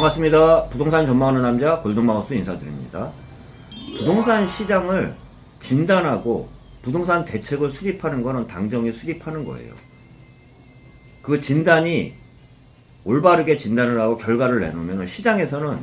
반갑습니다. 부동산 전망하는 남자 골든마우스 인사드립니다. 부동산 시장을 진단하고 부동산 대책을 수립하는 것은 당정이 수립하는 거예요. 그 진단이 올바르게 진단을 하고 결과를 내놓으면 시장에서는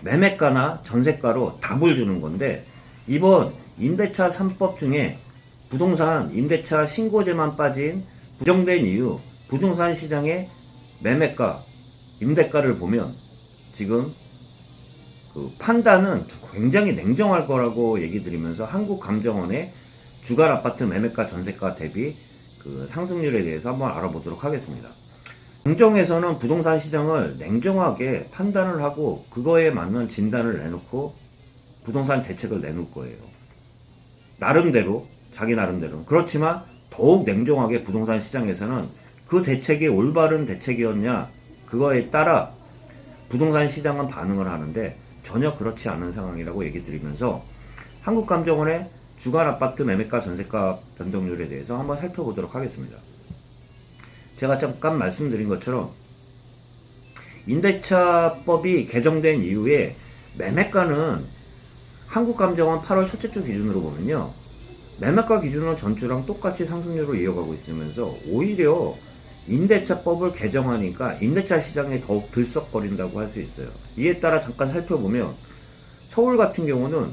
매매가나 전세가로 답을 주는 건데, 이번 임대차 3법 중에 부동산 임대차 신고제만 빠진 부정된 이유, 부동산 시장의 매매가, 임대가를 보면 지금 그 판단은 굉장히 냉정할 거라고 얘기 드리면서 한국감정원의 주간 아파트 매매가 전세가 대비 그 상승률에 대해서 한번 알아보도록 하겠습니다. 공정에서는 부동산 시장을 냉정하게 판단을 하고 그거에 맞는 진단을 내놓고 부동산 대책을 내놓을 거예요. 나름대로, 자기 나름대로. 그렇지만 더욱 냉정하게 부동산 시장에서는 그 대책이 올바른 대책이었냐, 그거에 따라 부동산 시장은 반응을 하는데 전혀 그렇지 않은 상황이라고 얘기 드리면서 한국감정원의 주간 아파트 매매가 전세가 변동률에 대해서 한번 살펴보도록 하겠습니다. 제가 잠깐 말씀드린 것처럼 임대차법이 개정된 이후에 매매가는 한국감정원 8월 첫째 주 기준으로 보면요, 매매가 기준은 전주랑 똑같이 상승률을 이어가고 있으면서 오히려 임대차법을 개정하니까 임대차 시장이 더욱 들썩거린다고 할 수 있어요. 이에 따라 잠깐 살펴보면 서울 같은 경우는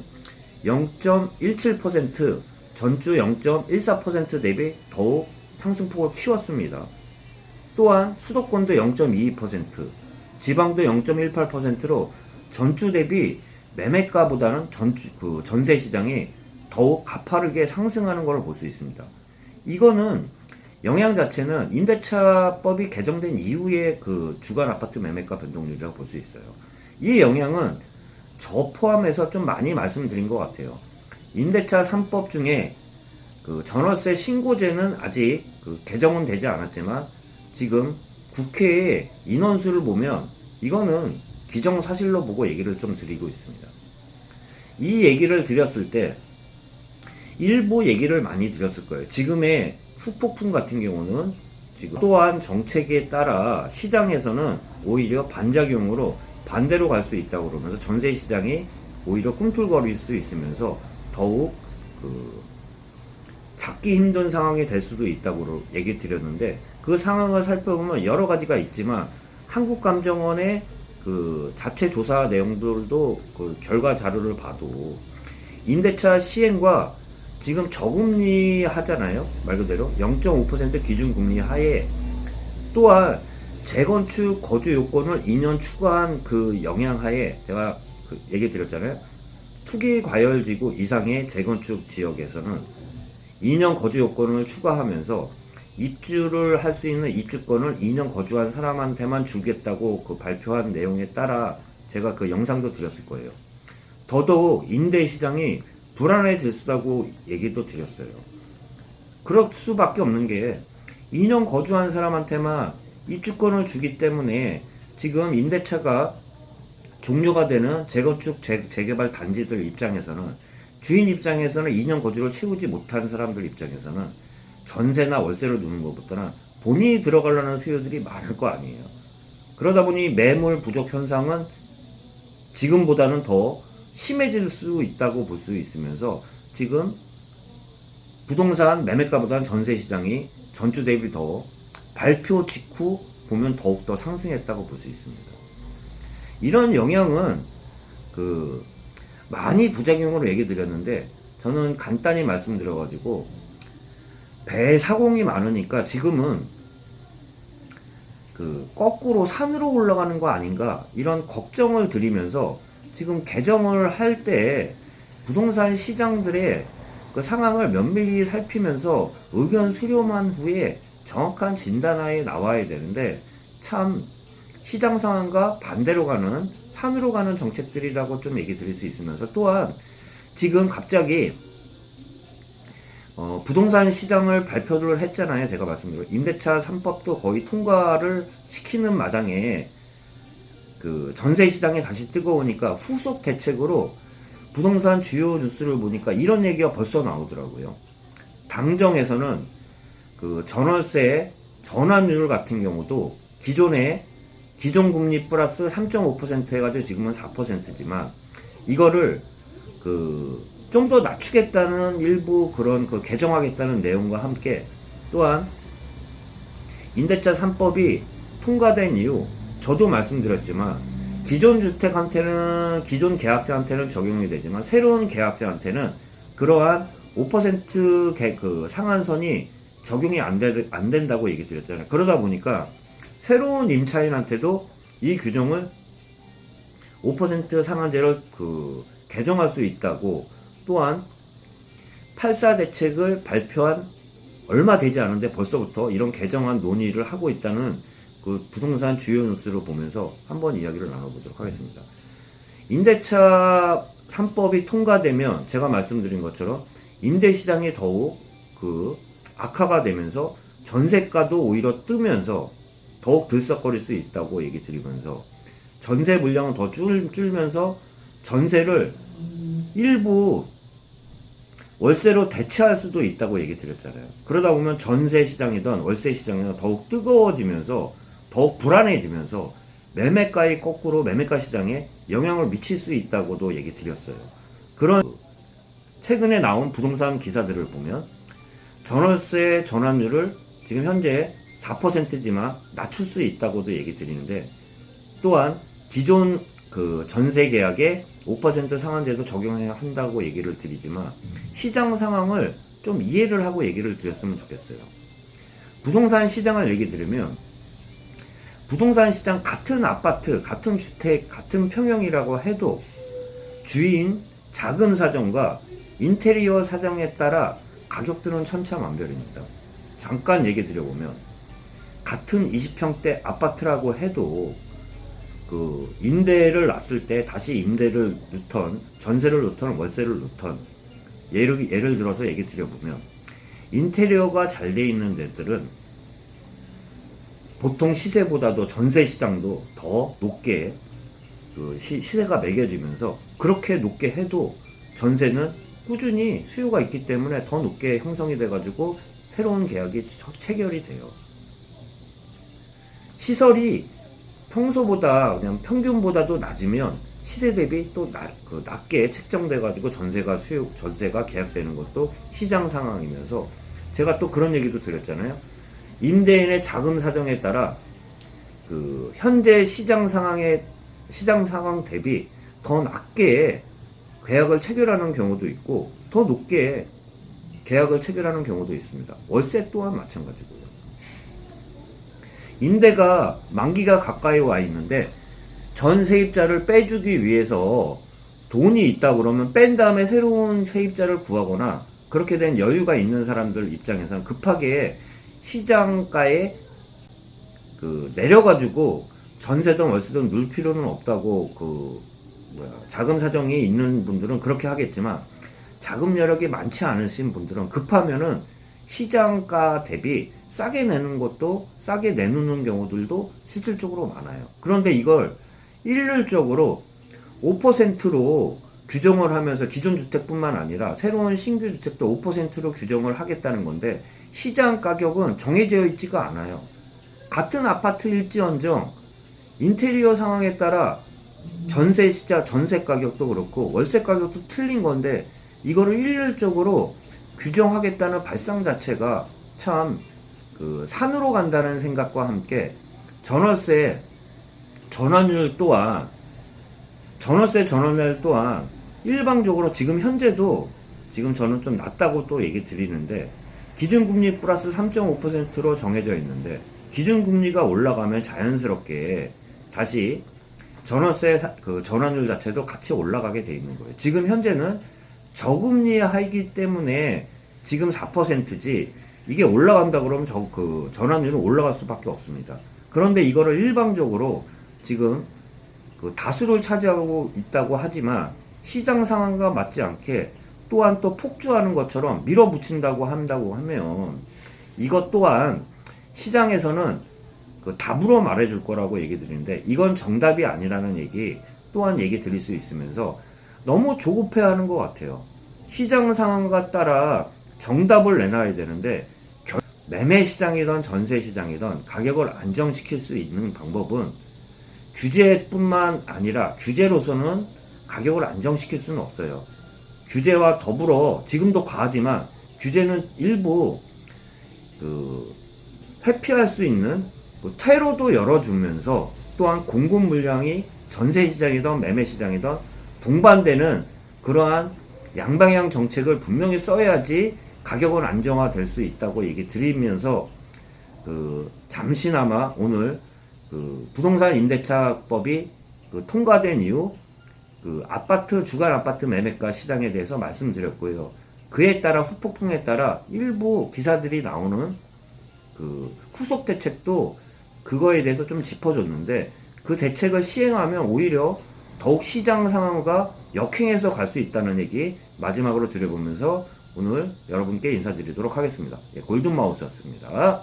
0.17%, 전주 0.14% 대비 더욱 상승폭을 키웠습니다. 또한 수도권도 0.22%, 지방도 0.18%로 전주 대비 매매가보다는 전세 시장이 더욱 가파르게 상승하는 것을 볼 수 있습니다. 이거는 영향 자체는 임대차법이 개정된 이후에 그 주간 아파트 매매가 변동률이라고 볼 수 있어요. 이 영향은 저 포함해서 좀 많이 말씀드린 것 같아요. 임대차 3법 중에 그 전월세 신고제는 아직 그 개정은 되지 않았지만 지금 국회의 인원수를 보면 이거는 기정사실로 보고 얘기를 좀 드리고 있습니다. 이 얘기를 드렸을 때 일부 얘기를 많이 드렸을 거예요. 지금의 후폭풍 같은 경우는 지금 또한 정책에 따라 시장에서는 오히려 반작용으로 반대로 갈 수 있다고 그러면서 전세 시장이 오히려 꿈틀거릴 수 있으면서 더욱 잡기 힘든 상황이 될 수도 있다고 얘기 드렸는데, 그 상황을 살펴보면 여러 가지가 있지만 한국감정원의 그 자체 조사 내용들도 그 결과 자료를 봐도 임대차 시행과 지금 저금리 하잖아요. 말 그대로 0.5% 기준금리 하에 또한 재건축 거주 요건을 2년 추가한 그 영향 하에 제가 그 얘기 드렸잖아요. 투기 과열지구 이상의 재건축 지역에서는 2년 거주 요건을 추가하면서 입주를 할 수 있는 입주권을 2년 거주한 사람한테만 주겠다고 그 발표한 내용에 따라 제가 그 영상도 드렸을 거예요. 더더욱 임대 시장이 불안해질 수다고 얘기도 드렸어요. 그럴 수밖에 없는 게 2년 거주한 사람한테만 입주권을 주기 때문에 지금 임대차가 종료가 되는 재건축 재개발 단지들 입장에서는, 주인 입장에서는 2년 거주를 채우지 못한 사람들 입장에서는 전세나 월세를 누는 것보다는 본인이 들어가려는 수요들이 많을 거 아니에요. 그러다 보니 매물 부족 현상은 지금보다는 더 심해질 수 있다고 볼 수 있으면서 지금 부동산 매매가보다는 전세 시장이 전주 대비 더 발표 직후 보면 더욱더 상승했다고 볼 수 있습니다. 이런 영향은 그 많이 부작용으로 얘기 드렸는데 저는 간단히 말씀드려가지고 배사공이 많으니까 지금은 그 거꾸로 산으로 올라가는 거 아닌가 이런 걱정을 드리면서 지금 개정을 할 때 부동산 시장들의 그 상황을 면밀히 살피면서 의견 수렴한 후에 정확한 진단하에 나와야 되는데 참 시장 상황과 반대로 가는 산으로 가는 정책들이라고 좀 얘기 드릴 수 있으면서, 또한 지금 갑자기 부동산 시장을 발표를 했잖아요. 제가 말씀드린 임대차 3법도 거의 통과를 시키는 마당에 그 전세 시장이 다시 뜨거우니까 후속 대책으로 부동산 주요 뉴스를 보니까 이런 얘기가 벌써 나오더라고요. 당정에서는 그 전월세 전환율 같은 경우도 기존에 기존 금리 플러스 3.5% 해가지고 지금은 4%지만 이거를 좀 더 낮추겠다는 일부 그런 개정하겠다는 내용과 함께 또한 임대차 3법이 통과된 이후 저도 말씀드렸지만 기존 주택한테는 기존 계약자한테는 적용이 되지만 새로운 계약자한테는 그러한 5% 상한선이 적용이 안 된다고 얘기 드렸잖아요. 그러다 보니까 새로운 임차인한테도 이 규정을 5% 상한제를 개정할 수 있다고 또한 8.4 대책을 발표한 얼마 되지 않은데 벌써부터 이런 개정안 논의를 하고 있다는 부동산 주요 뉴스를 보면서 한번 이야기를 나눠보도록 하겠습니다. 임대차 3법이 통과되면 제가 말씀드린 것처럼 임대시장이 더욱 악화가 되면서 전세가도 오히려 뜨면서 더욱 들썩거릴 수 있다고 얘기 드리면서 전세 물량은 더 줄면서 전세를 일부 월세로 대체할 수도 있다고 얘기 드렸잖아요. 그러다 보면 전세 시장이든 월세 시장이든 더욱 뜨거워지면서 더욱 불안해지면서 매매가의 거꾸로 매매가 시장에 영향을 미칠 수 있다고도 얘기 드렸어요. 그런 최근에 나온 부동산 기사들을 보면 전월세 전환율을 지금 현재 4%지만 낮출 수 있다고도 얘기 드리는데 또한 기존 전세 계약에 5% 상한제도 적용해야 한다고 얘기를 드리지만 시장 상황을 좀 이해를 하고 얘기를 드렸으면 좋겠어요. 부동산 시장을 얘기 드리면 부동산 시장 같은 아파트, 같은 주택, 같은 평형이라고 해도 주인 자금 사정과 인테리어 사정에 따라 가격들은 천차만별입니다. 잠깐 얘기 드려보면 같은 20평대 아파트라고 해도 임대를 놨을 때 다시 임대를 넣던 전세를 넣던 월세를 넣던 예를 들어서 얘기 드려보면 인테리어가 잘 돼 있는 데들은 보통 시세보다도 전세 시장도 더 높게 시세가 매겨지면서 그렇게 높게 해도 전세는 꾸준히 수요가 있기 때문에 더 높게 형성이 돼가지고 새로운 계약이 체결이 돼요. 시설이 평소보다 그냥 평균보다도 낮으면 시세 대비 또 낮게 책정돼가지고 전세가 계약되는 것도 시장 상황이면서 제가 또 그런 얘기도 드렸잖아요. 임대인의 자금 사정에 따라 현재 시장 상황 대비 더 낮게 계약을 체결하는 경우도 있고 더 높게 계약을 체결하는 경우도 있습니다. 월세 또한 마찬가지고요. 임대가 만기가 가까이 와 있는데 전 세입자를 빼주기 위해서 돈이 있다 그러면 뺀 다음에 새로운 세입자를 구하거나 그렇게 된 여유가 있는 사람들 입장에서는 급하게 시장가에 내려가지고 전세든 월세든 넣을 필요는 없다고 자금 사정이 있는 분들은 그렇게 하겠지만 자금 여력이 많지 않으신 분들은 급하면은 시장가 대비 싸게 내놓는 경우들도 실질적으로 많아요. 그런데 이걸 일률적으로 5%로 규정을 하면서 기존 주택뿐만 아니라 새로운 신규 주택도 5%로 규정을 하겠다는 건데 시장 가격은 정해져 있지가 않아요. 같은 아파트일지언정 인테리어 상황에 따라 전세 가격도 그렇고 월세 가격도 틀린 건데 이거를 일률적으로 규정하겠다는 발상 자체가 참 산으로 간다는 생각과 함께 전월세 전환율 또한 일방적으로 지금 현재도 지금 저는 좀 낮다고 또 얘기 드리는데 기준금리 플러스 3.5%로 정해져 있는데 기준금리가 올라가면 자연스럽게 다시 전월세 전환율 자체도 같이 올라가게 돼 있는 거예요. 지금 현재는 저금리 하이기 때문에 지금 4%지 이게 올라간다 그러면 전환율은 올라갈 수밖에 없습니다. 그런데 이거를 일방적으로 지금 다수를 차지하고 있다고 하지만 시장 상황과 맞지 않게 또한 또 폭주하는 것처럼 밀어붙인다고 한다고 하면 이것 또한 시장에서는 답으로 말해줄 거라고 얘기 드리는데 이건 정답이 아니라는 얘기 또한 얘기 드릴 수 있으면서 너무 조급해하는 것 같아요. 시장 상황과 따라 정답을 내놔야 되는데 매매 시장이든 전세 시장이든 가격을 안정시킬 수 있는 방법은 규제뿐만 아니라 규제로서는 가격을 안정시킬 수는 없어요. 규제와 더불어 지금도 과하지만 규제는 일부 회피할 수 있는 퇴로도 열어주면서 또한 공급 물량이 전세 시장이든 매매 시장이든 동반되는 그러한 양방향 정책을 분명히 써야지 가격은 안정화될 수 있다고 얘기 드리면서 잠시나마 오늘 부동산 임대차법이 통과된 이후 주간 아파트 매매가 시장에 대해서 말씀드렸고요. 그에 따라 후폭풍에 따라 일부 기사들이 나오는 후속 대책도 그거에 대해서 좀 짚어줬는데, 그 대책을 시행하면 오히려 더욱 시장 상황과 역행해서 갈 수 있다는 얘기 마지막으로 드려보면서 오늘 여러분께 인사드리도록 하겠습니다. 골든마우스였습니다.